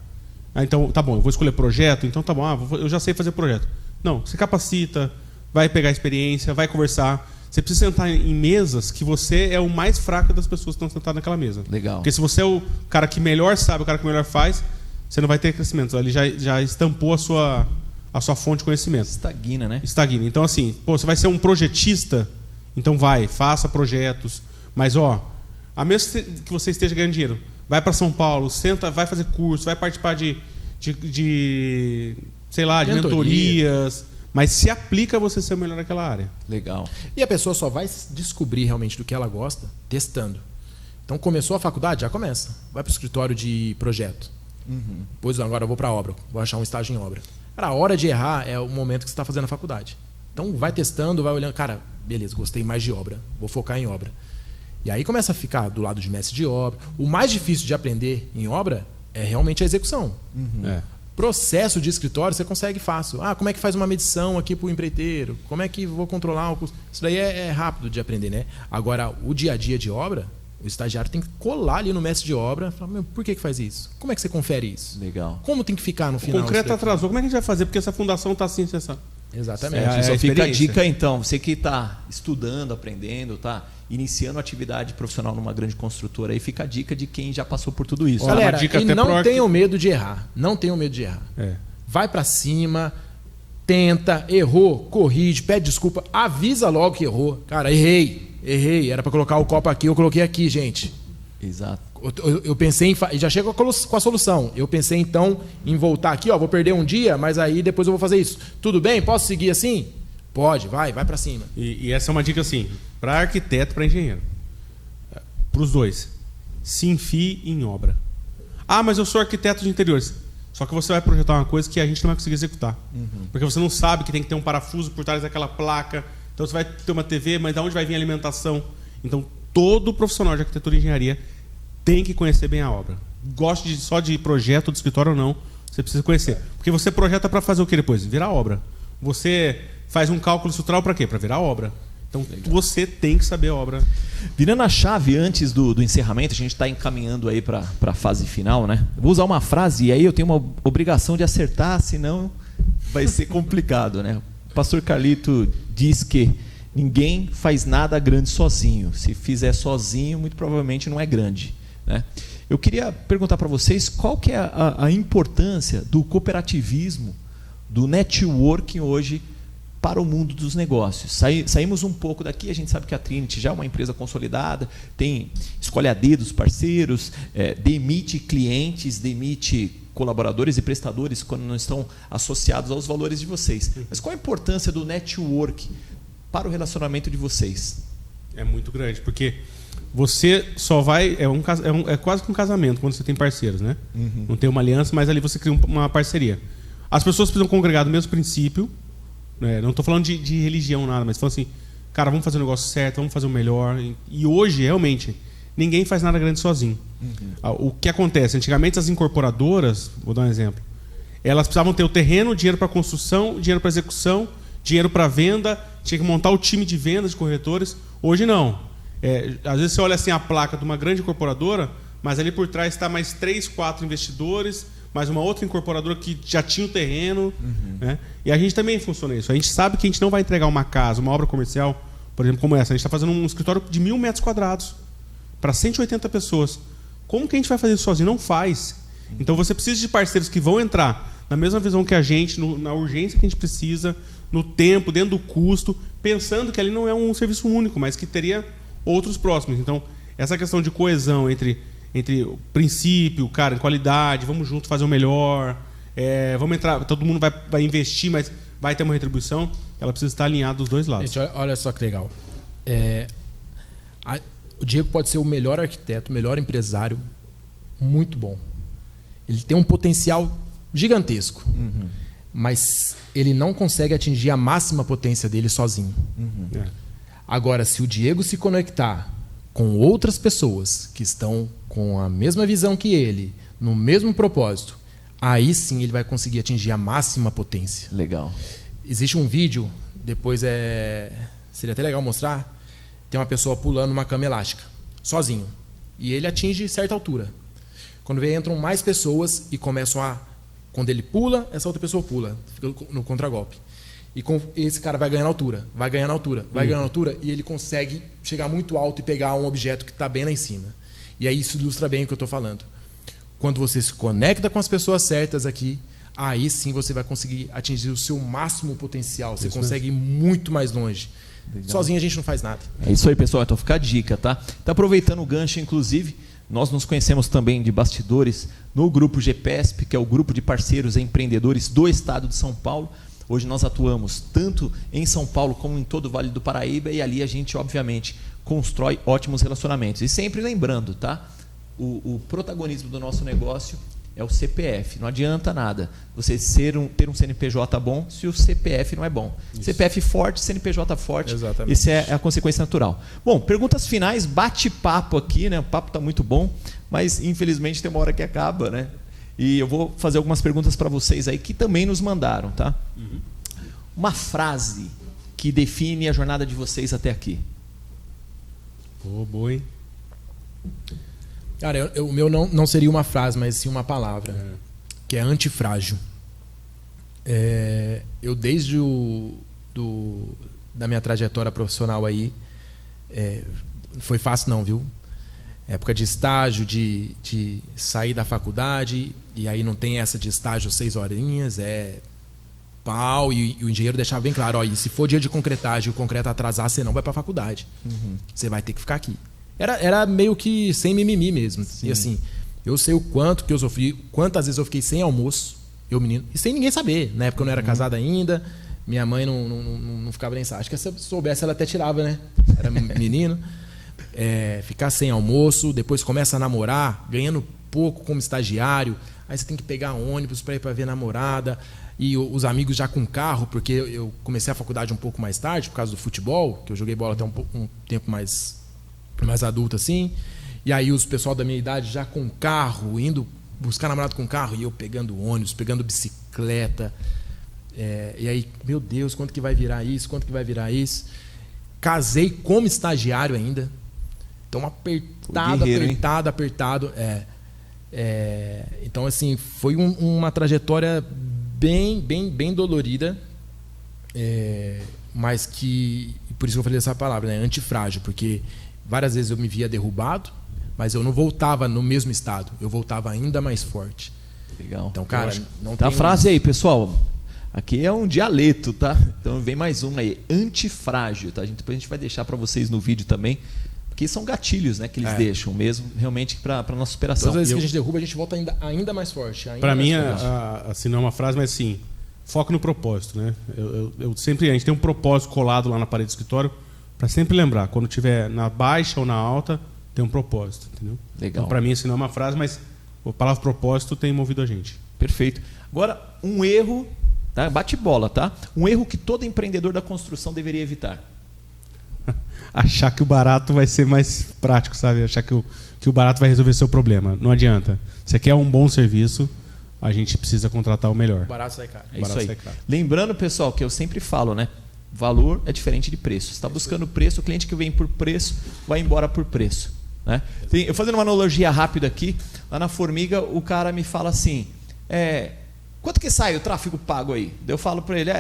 Então, tá bom, eu vou escolher projeto, então tá bom, eu já sei fazer projeto. Não, você capacita, vai pegar experiência, vai conversar. Você precisa sentar em mesas que você é o mais fraco das pessoas que estão sentadas naquela mesa. Legal. Porque se você é o cara que melhor sabe, o cara que melhor faz, você não vai ter crescimento. Ele já estampou a sua fonte de conhecimento. Estagna, né? Estagna. Então, assim, você vai ser um projetista, então faça projetos. Mas, a menos que você esteja ganhando dinheiro, vai para São Paulo, senta, vai fazer curso, vai participar de mentorias. Mas se aplica a você ser o melhor naquela área. Legal. E a pessoa só vai descobrir realmente do que ela gosta testando. Então, começou a faculdade? Já começa. Vai para o escritório de projeto. Pois agora eu vou para a obra. Vou achar um estágio em obra. Cara, a hora de errar é o momento que você está fazendo a faculdade. Então, vai testando, vai olhando. Cara, beleza, gostei mais de obra. Vou focar em obra. E aí começa a ficar do lado de mestre de obra. O mais difícil de aprender em obra é realmente a execução. Processo de escritório você consegue fácil. Como é que faz uma medição aqui para o empreiteiro? Como é que vou controlar o custo? Isso daí é rápido de aprender, né? Agora, o dia a dia de obra, o estagiário tem que colar ali no mestre de obra e falar, por que faz isso? Como é que você confere isso? Legal. Como tem que ficar no final? O concreto atrasou. Como é que a gente vai fazer? Porque essa fundação está assim, essa... Exatamente. Só fica a dica, então, você que está estudando, aprendendo, tá? iniciando atividade profissional numa grande construtora, aí fica a dica de quem já passou por tudo isso. Galera, uma dica e até não pro tenham medo de errar. Não tenham medo de errar. Vai pra cima, tenta, errou, corrige, pede desculpa, avisa logo que errou. Cara, errei. Era pra colocar o copo aqui, eu coloquei aqui, gente. Exato. Eu pensei em... Já chega com a solução. Eu pensei, então, em voltar aqui, ó, vou perder um dia, mas aí depois eu vou fazer isso. Tudo bem? Posso seguir assim? Pode, vai pra cima. E essa é uma dica assim, para arquiteto, para engenheiro. Para os dois. Se enfie em obra. Ah, mas eu sou arquiteto de interiores. Só que você vai projetar uma coisa que a gente não vai conseguir executar. Porque você não sabe que tem que ter um parafuso por trás daquela placa. Então você vai ter uma TV, mas de onde vai vir a alimentação? Então todo profissional de arquitetura e engenharia tem que conhecer bem a obra. Goste só de projeto de escritório ou não, você precisa conhecer. Porque você projeta para fazer o que depois? Virar obra. Você faz um cálculo estrutural para quê? Para virar obra. Então você tem que saber a obra. Virando a chave antes do encerramento, a gente está encaminhando aí para a fase final, né? Vou usar uma frase e aí eu tenho uma obrigação de acertar, senão vai ser complicado, né? O pastor Carlito diz que ninguém faz nada grande sozinho. Se fizer sozinho, muito provavelmente não é grande, né? Eu queria perguntar para vocês qual que é a importância do cooperativismo, do networking hoje para o mundo dos negócios. Saímos um pouco daqui, a gente sabe que a Trinity já é uma empresa consolidada, escolhe a dedo os parceiros, demite clientes, demite colaboradores e prestadores quando não estão associados aos valores de vocês. Mas qual a importância do network para o relacionamento de vocês? É muito grande, porque você só vai... É quase que um casamento quando você tem parceiros, né? Não tem uma aliança, mas ali você cria uma parceria. As pessoas precisam congregar do mesmo princípio. Não estou falando de religião, nada, mas falando assim, cara, vamos fazer o negócio certo, vamos fazer o melhor. E hoje, realmente, ninguém faz nada grande sozinho. O que acontece? Antigamente, as incorporadoras, vou dar um exemplo, elas precisavam ter o terreno, dinheiro para construção, dinheiro para execução, dinheiro para venda, tinha que montar o time de vendas de corretores. Hoje, não. Às vezes você olha assim a placa de uma grande incorporadora, mas ali por trás está mais 3, 4 investidores, mais uma outra incorporadora que já tinha o terreno. Né? E a gente também funciona isso. A gente sabe que a gente não vai entregar uma casa, uma obra comercial, por exemplo, como essa. A gente está fazendo um escritório de 1.000 metros quadrados para 180 pessoas. Como que a gente vai fazer isso sozinho? Não faz. Então você precisa de parceiros que vão entrar na mesma visão que a gente, na urgência que a gente precisa, no tempo, dentro do custo, pensando que ali não é um serviço único, mas que teria outros próximos. Então, essa questão de coesão entre o princípio, cara, qualidade, vamos junto fazer o melhor, vamos entrar, todo mundo vai investir, mas vai ter uma retribuição, ela precisa estar alinhada dos dois lados. Gente, olha só que legal. O Diego pode ser o melhor arquiteto, o melhor empresário, muito bom. Ele tem um potencial gigantesco, mas ele não consegue atingir a máxima potência dele sozinho. Agora, se o Diego se conectar com outras pessoas que estão com a mesma visão que ele, no mesmo propósito, aí sim ele vai conseguir atingir a máxima potência. Legal. Existe um vídeo, depois seria até legal mostrar, tem uma pessoa pulando uma cama elástica, sozinho. E ele atinge certa altura. Quando vem, entram mais pessoas e começam a... Quando ele pula, essa outra pessoa pula, fica no contragolpe. E esse cara vai ganhando altura, vai ganhando altura, vai ganhando altura, e ele consegue chegar muito alto e pegar um objeto que está bem lá em cima. E aí isso ilustra bem o que eu estou falando. Quando você se conecta com as pessoas certas aqui, aí sim você vai conseguir atingir o seu máximo potencial. Você consegue ir muito mais longe. Legal. Sozinho a gente não faz nada. É isso aí, pessoal. Então fica a dica, tá? Tá aproveitando o gancho, inclusive, nós nos conhecemos também de bastidores no grupo GPESP, que é o grupo de parceiros e empreendedores do estado de São Paulo. Hoje nós atuamos tanto em São Paulo como em todo o Vale do Paraíba, e ali a gente, obviamente, constrói ótimos relacionamentos. E sempre lembrando, tá? O protagonismo do nosso negócio é o CPF. Não adianta nada você ter um CNPJ bom se o CPF não é bom. Isso. CPF forte, CNPJ forte. Exatamente. Essa é a consequência natural. Bom, perguntas finais, bate-papo aqui, né? O papo está muito bom, mas infelizmente tem uma hora que acaba, né? E eu vou fazer algumas perguntas para vocês aí que também nos mandaram, tá? Uma frase que define a jornada de vocês até aqui. Boa, hein? Cara, o meu não seria uma frase, mas sim uma palavra, que é antifrágil. Eu, desde da minha trajetória profissional aí, foi fácil não, viu? Época de estágio, de sair da faculdade, e aí não tem essa de estágio 6 horinhas, é pau, e o engenheiro deixava bem claro, ó, e se for dia de concretagem e o concreto atrasar, você não vai pra faculdade. Você vai ter que ficar aqui. Era meio que sem mimimi mesmo. Sim. E assim, eu sei o quanto que eu sofri, quantas vezes eu fiquei sem almoço, eu menino, e sem ninguém saber. Na época eu não era casado ainda, minha mãe não ficava nem sabe. Acho que se eu soubesse, ela até tirava, né? Era menino. Ficar sem almoço, depois começa a namorar, ganhando pouco como estagiário, aí você tem que pegar ônibus para ir para ver a namorada, e os amigos já com carro, porque eu comecei a faculdade um pouco mais tarde, por causa do futebol, que eu joguei bola até um tempo mais adulto assim, e aí os pessoal da minha idade já com carro, indo buscar namorado com carro, e eu pegando ônibus, pegando bicicleta, e aí, meu Deus, quanto que vai virar isso, casei como estagiário ainda. Então, apertado. Então, assim, foi uma trajetória bem dolorida, mas que, por isso que eu falei essa palavra, né? Antifrágil, porque várias vezes eu me via derrubado, mas eu não voltava no mesmo estado, eu voltava ainda mais forte. Legal. Então, cara, não tá tem... a frase aí, pessoal. Aqui é um dialeto, tá? Então vem mais um aí, antifrágil, tá? Depois a gente vai deixar para vocês no vídeo também, porque são gatilhos, né, que eles deixam mesmo, realmente para nossa superação. Todas as vezes que a gente derruba, a gente volta ainda mais forte. Para mim, assim, não é uma frase, mas assim, foco no propósito, né? Eu sempre, a gente tem um propósito colado lá na parede do escritório para sempre lembrar, quando tiver na baixa ou na alta, tem um propósito, entendeu? Legal. Então, para mim, assim, não é uma frase, mas a palavra propósito tem movido a gente. Perfeito. Agora, um erro, tá? Bate bola, tá? Um erro que todo empreendedor da construção deveria evitar. Achar que o barato vai ser mais prático, sabe? Achar que o barato vai resolver seu problema. Não adianta. Você quer um bom serviço, a gente precisa contratar o melhor. Barato sai caro. É isso aí. Lembrando, pessoal, que eu sempre falo, né? Valor é diferente de preço. Você está buscando preço, o cliente que vem por preço vai embora por preço. Né? Eu fazendo uma analogia rápida aqui, lá na Formiga, o cara me fala assim, quanto que sai o tráfego pago aí? Eu falo para ele,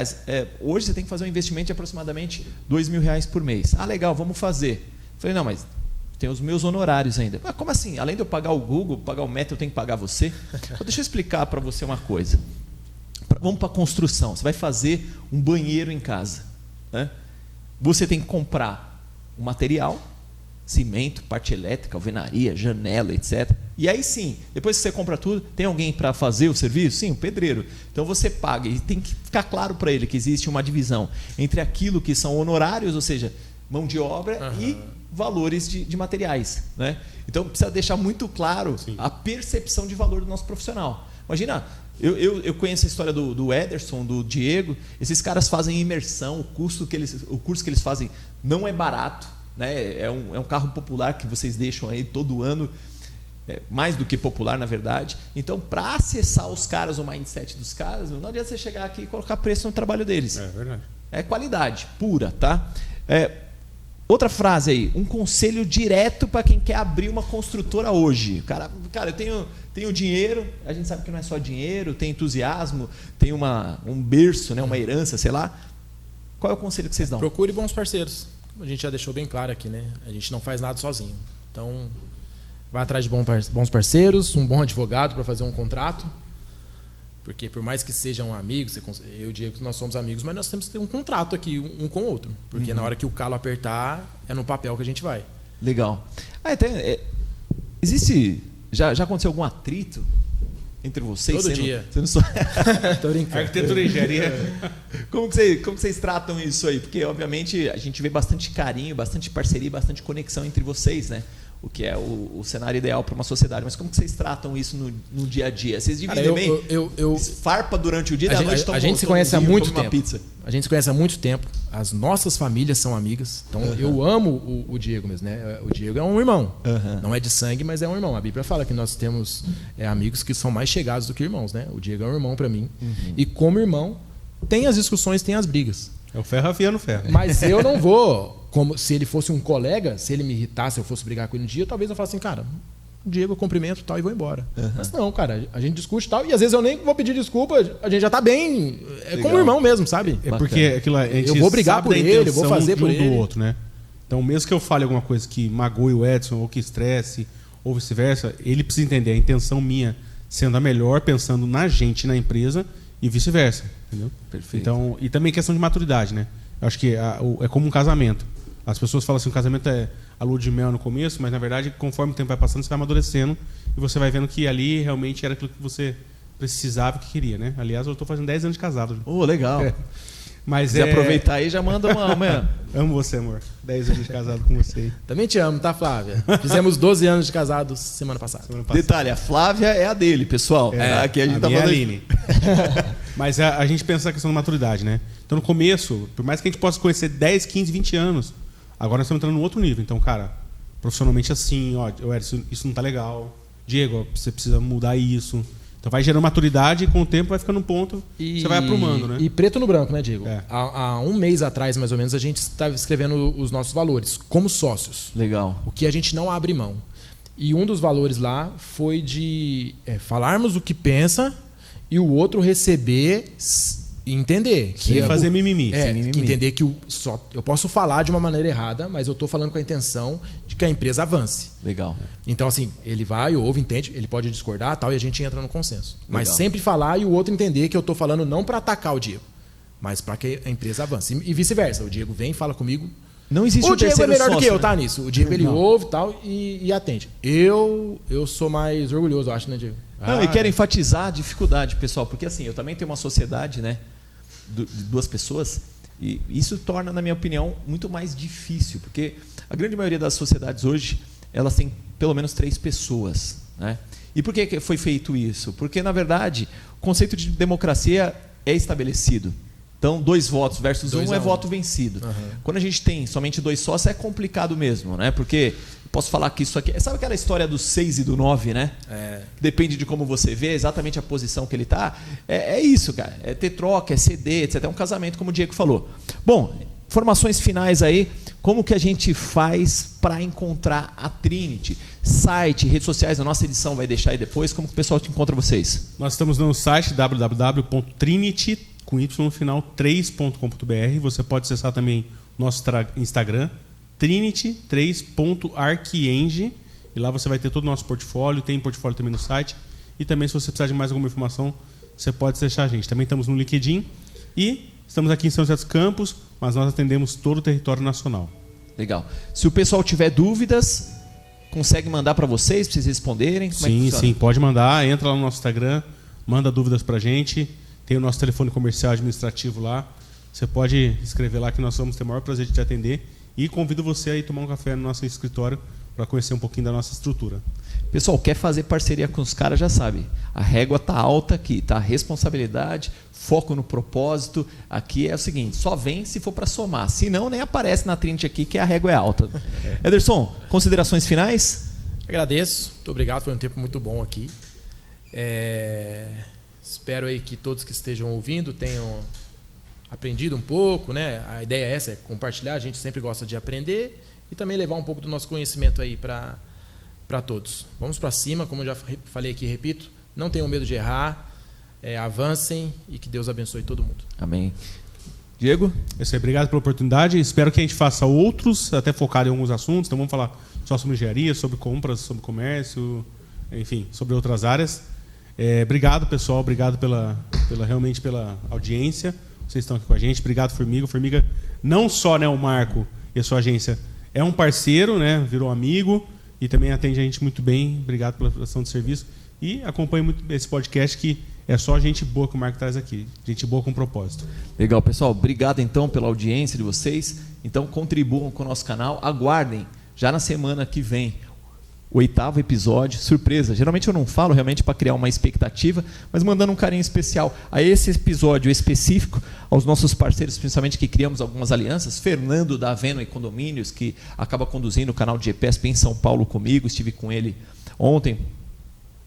hoje você tem que fazer um investimento de aproximadamente R$2.000 por mês. Ah, legal, vamos fazer. Eu falei, não, mas tem os meus honorários ainda. Mas como assim? Além de eu pagar o Google, pagar o Meta, eu tenho que pagar você? Então, deixa eu explicar para você uma coisa. Vamos para a construção. Você vai fazer um banheiro em casa. Né? Você tem que comprar o material, cimento, parte elétrica, alvenaria, janela, etc. E aí sim, depois que você compra tudo, tem alguém para fazer o serviço? Sim, o pedreiro. Então você paga e tem que ficar claro para ele que existe uma divisão entre aquilo que são honorários, ou seja, mão de obra, e valores de materiais. Né? Então precisa deixar muito claro a percepção de valor do nosso profissional. Imagina, eu conheço a história do Ederson, do Diego, esses caras fazem imersão, o curso que eles fazem não é barato. Né? É um carro popular que vocês deixam aí todo ano, mais do que popular na verdade. Então, para acessar os caras, o mindset dos caras, não adianta você chegar aqui e colocar preço no trabalho deles. É verdade. É qualidade pura, tá? Outra frase aí, um conselho direto para quem quer abrir uma construtora hoje. Cara, eu tenho dinheiro, a gente sabe que não é só dinheiro, tem entusiasmo, tem um berço, né? Uma herança, sei lá. Qual é o conselho que vocês dão? Procure bons parceiros. A gente já deixou bem claro aqui, né? A gente não faz nada sozinho. Então, vai atrás de bons parceiros, um bom advogado para fazer um contrato. Porque por mais que sejam amigos, eu e o Diego, nós somos amigos, mas nós temos que ter um contrato aqui, um com o outro. Porque na hora que o calo apertar, é no papel que a gente vai. Legal. Existe... Já aconteceu algum atrito entre vocês? Todo dia. Você não só... Tô brincando. Arquitetura e engenharia. Como que vocês tratam isso aí? Porque, obviamente, a gente vê bastante carinho, bastante parceria, bastante conexão entre vocês, né? O que é o cenário ideal para uma sociedade. Mas como que vocês tratam isso no dia a dia? Vocês dividem bem? Farpa durante o dia, da noite, a gente se conhece há muito tempo. Pizza. A gente se conhece há muito tempo. As nossas famílias são amigas. Então, eu amo o Diego mesmo, né? O Diego é um irmão. Não é de sangue, mas é um irmão. A Bíblia fala que nós temos amigos que são mais chegados do que irmãos, né? O Diego é um irmão para mim. E como irmão, tem as discussões, tem as brigas. É o ferro afiando o ferro. Mas eu não vou, como se ele fosse um colega, se ele me irritasse, eu fosse brigar com ele um dia, talvez eu falasse assim, cara, Diego, eu cumprimento e tal e vou embora. Mas não, cara, a gente discute e tal, e às vezes eu nem vou pedir desculpa, a gente já tá bem, como irmão mesmo, sabe? É porque aquilo, a gente eu vou brigar por ele, eu vou fazer por ele. Do outro, né? Então, mesmo que eu fale alguma coisa que magoe o Edson, ou que estresse, ou vice-versa, ele precisa entender a intenção minha sendo a melhor, pensando na gente, na empresa, e vice-versa. Entendeu? Perfeito. Então, e também questão de maturidade, né? Eu acho que é como um casamento. As pessoas falam assim, o casamento é a lua de mel no começo, mas na verdade, conforme o tempo vai passando, você vai amadurecendo e você vai vendo que ali realmente era aquilo que você precisava e que queria, né? Aliás, eu estou fazendo 10 anos de casado. Legal. Mas se aproveitar aí, já manda uma... Amo você, amor. 10 anos de casado com você. Também te amo, tá, Flávia? Fizemos 12 anos de casados semana passada. Detalhe, a Flávia é a dele, pessoal. Aqui a gente tá falando... Aline. Mas a gente pensa na questão da maturidade, né? Então, no começo, por mais que a gente possa conhecer 10, 15, 20 anos, agora nós estamos entrando num outro nível. Então, cara, profissionalmente assim, isso não tá legal. Diego, você precisa mudar isso. Então vai gerando maturidade e com o tempo vai ficando um ponto, você vai aprumando, né? E preto no branco, né, Diego? Há um mês atrás, mais ou menos, a gente estava escrevendo os nossos valores como sócios. Legal. O que a gente não abre mão. E um dos valores lá foi de falarmos o que pensa e o outro receber e entender. Sem fazer mimimi. Entender que eu posso falar de uma maneira errada, mas eu estou falando com a intenção de que a empresa avance. Legal. Então, assim, ele vai, ouve, entende, ele pode discordar tal, e a gente entra no consenso. Legal. Mas sempre falar e o outro entender que eu estou falando não para atacar o Diego, mas para que a empresa avance. E vice-versa. O Diego vem, fala comigo. Não existe o Diego é melhor sócio, do que eu, né? tá nisso. O Diego ele ouve tal e atende. Eu sou mais orgulhoso, eu acho, né, Diego? Não, e quero enfatizar a dificuldade, pessoal, porque assim, eu também tenho uma sociedade, né, de duas pessoas, e isso torna, na minha opinião, muito mais difícil, porque a grande maioria das sociedades hoje, elas têm pelo menos 3 pessoas, né? E por que foi feito isso? Porque, na verdade, o conceito de democracia é estabelecido. Então, 2 votos versus 1 é voto vencido. Uhum. Quando a gente tem somente 2 sócios, é complicado mesmo, né? Porque posso falar que isso aqui... Sabe aquela história do 6 e do 9, né? Depende de como você vê, exatamente a posição que ele está. É isso, cara. É ter troca, é ceder, etc. É um casamento, como o Diego falou. Bom, informações finais aí. Como que a gente faz para encontrar a Trinity? Site, redes sociais, a nossa edição vai deixar aí depois. Como que o pessoal te encontra vocês? Nós estamos no site www.trinity, com Y no final, 3.com.br. Você pode acessar também nosso Instagram, trinity3.arceng, e lá você vai ter todo o nosso portfólio, tem portfólio também no site, e também se você precisar de mais alguma informação, você pode deixar a gente. Também estamos no LinkedIn e estamos aqui em São José dos Campos, mas nós atendemos todo o território nacional. Legal. Se o pessoal tiver dúvidas, consegue mandar para vocês responderem? Sim, pode mandar, entra lá no nosso Instagram, manda dúvidas para a gente, tem o nosso telefone comercial administrativo lá, você pode escrever lá que nós vamos ter o maior prazer de te atender. E convido você a ir tomar um café no nosso escritório para conhecer um pouquinho da nossa estrutura. Pessoal, quer fazer parceria com os caras, já sabe. A régua está alta aqui, tá? Responsabilidade, foco no propósito. Aqui é o seguinte, só vem se for para somar. Se não, nem aparece na Trinity aqui que a régua é alta. Ederson, considerações finais? Agradeço, muito obrigado, foi um tempo muito bom aqui. Espero aí que todos que estejam ouvindo tenham aprendido um pouco, né? A ideia é essa, é compartilhar, a gente sempre gosta de aprender e também levar um pouco do nosso conhecimento aí para todos. Vamos para cima, como eu já falei aqui, repito, não tenham medo de errar, avancem e que Deus abençoe todo mundo. Amém. Diego? Isso aí, obrigado pela oportunidade, espero que a gente faça outros, até focar em alguns assuntos, então vamos falar só sobre engenharia, sobre compras, sobre comércio, enfim, sobre outras áreas. Obrigado, pessoal, obrigado realmente pela audiência. Vocês estão aqui com a gente. Obrigado, Formiga. Formiga, não só, né, o Marco e a sua agência, é um parceiro, né, virou amigo e também atende a gente muito bem. Obrigado pela prestação de serviço. E acompanhe muito esse podcast, que é só gente boa que o Marco traz aqui. Gente boa com propósito. Legal, pessoal. Obrigado, então, pela audiência de vocês. Então, contribuam com o nosso canal. Aguardem, já na semana que vem, o 8º episódio, surpresa. Geralmente eu não falo realmente para criar uma expectativa, mas mandando um carinho especial a esse episódio específico, aos nossos parceiros, principalmente que criamos algumas alianças. Fernando da Aveno e Condomínios, que acaba conduzindo o canal de GPSP em São Paulo comigo, estive com ele ontem.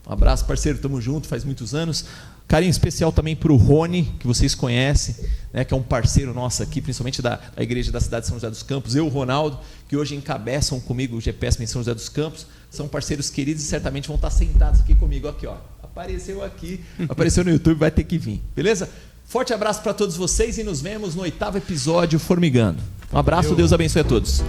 Um abraço, parceiro, tamo junto, faz muitos anos. Carinho especial também para o Rony, que vocês conhecem, né, que é um parceiro nosso aqui, principalmente da igreja da cidade de São José dos Campos. Eu e o Ronaldo, que hoje encabeçam comigo o GPS em São José dos Campos, são parceiros queridos e certamente vão estar sentados aqui comigo. Aqui, ó, apareceu aqui, apareceu no YouTube, vai ter que vir. Beleza? Forte abraço para todos vocês e nos vemos no 8º episódio Formigando. Um abraço, Deus abençoe a todos.